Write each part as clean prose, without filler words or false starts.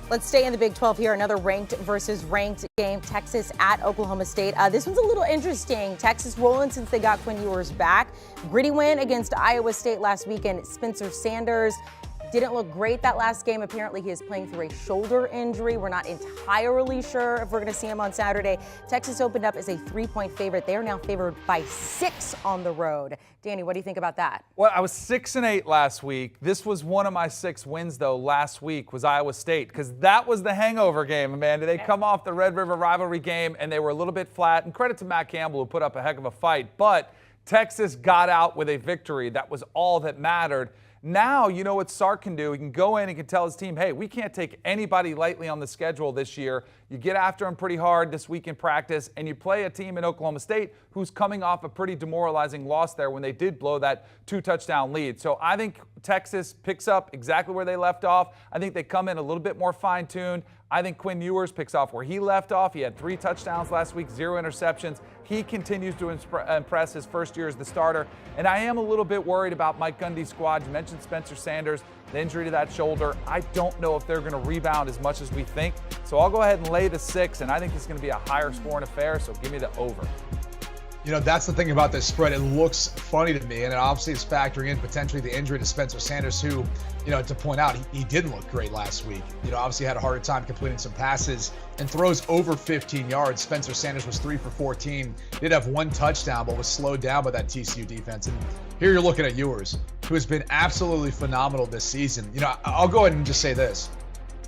Let's stay in the Big 12 here. Another ranked versus ranked game. Texas at Oklahoma State. This one's a little interesting. Texas rolling since they got Quinn Ewers back. Gritty win against Iowa State last weekend. Spencer Sanders didn't look great that last game. Apparently, he is playing through a shoulder injury. We're not entirely sure if we're going to see him on Saturday. Texas opened up as a 3-point favorite. They are now favored by 6 on the road. Danny, what do you think about that? Well, I was 6-8 last week. This was one of my 6 wins, though, last week was Iowa State, because that was the hangover game, Amanda. They come off the Red River rivalry game, and they were a little bit flat. And credit to Matt Campbell, who put up a heck of a fight. But Texas got out with a victory. That was all that mattered. Now, you know what Sark can do. He can go in and can tell his team, hey, we can't take anybody lightly on the schedule this year. You get after them pretty hard this week in practice, and you play a team in Oklahoma State who's coming off a pretty demoralizing loss there when they did blow that 2-touchdown lead. So I think Texas picks up exactly where they left off. I think they come in a little bit more fine-tuned. I think Quinn Ewers picks off where he left off. He had 3 touchdowns last week, 0 interceptions. He continues to impress his first year as the starter. And I am a little bit worried about Mike Gundy's squad. You mentioned Spencer Sanders, the injury to that shoulder. I don't know if they're going to rebound as much as we think. So I'll go ahead and lay the 6, and I think it's going to be a higher scoring affair, so give me the over. You know, that's the thing about this spread. It looks funny to me, and it obviously is factoring in potentially the injury to Spencer Sanders, who, you know, to point out, he didn't look great last week. You know, obviously had a harder time completing some passes and throws over 15 yards. Spencer Sanders was 3 for 14, did have 1 touchdown, but was slowed down by that TCU defense. And here you're looking at Ewers, who has been absolutely phenomenal this season. You know, I'll go ahead and just say this.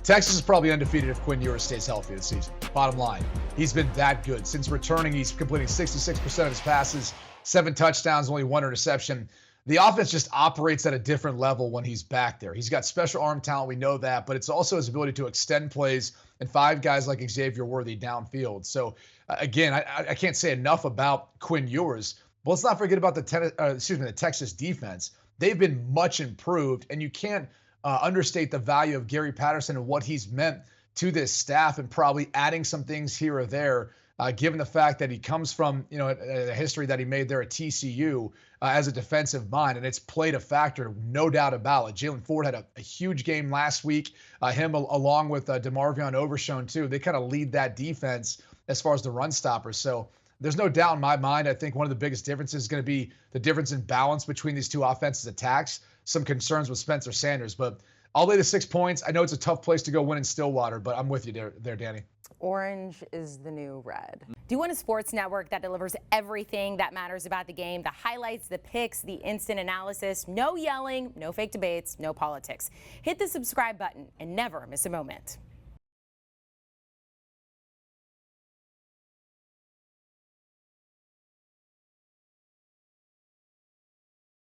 Texas is probably undefeated if Quinn Ewers stays healthy this season. Bottom line, he's been that good. Since returning, he's completing 66% of his passes, 7 touchdowns, only 1 interception. The offense just operates at a different level when he's back there. He's got special arm talent, we know that, but it's also his ability to extend plays and 5 guys like Xavier Worthy downfield. So, again, I can't say enough about Quinn Ewers, but let's not forget about the Texas defense. They've been much improved, and you can't understate the value of Gary Patterson and what he's meant to this staff, and probably adding some things here or there, given the fact that he comes from, you know, a history that he made there at TCU as a defensive mind, and it's played a factor, no doubt about it. Jalen Ford had a huge game last week. Him along with DeMarvion Overshown too. They kind of lead that defense as far as the run stoppers. So there's no doubt in my mind. I think one of the biggest differences is going to be the difference in balance between these two offensive attacks. Some concerns with Spencer Sanders, but I'll lay the 6 points. I know it's a tough place to go win in Stillwater, but I'm with you there, Danny. Orange is the new red. Do you want a sports network that delivers everything that matters about the game? The highlights, the picks, the instant analysis, no yelling, no fake debates, no politics. Hit the subscribe button and never miss a moment.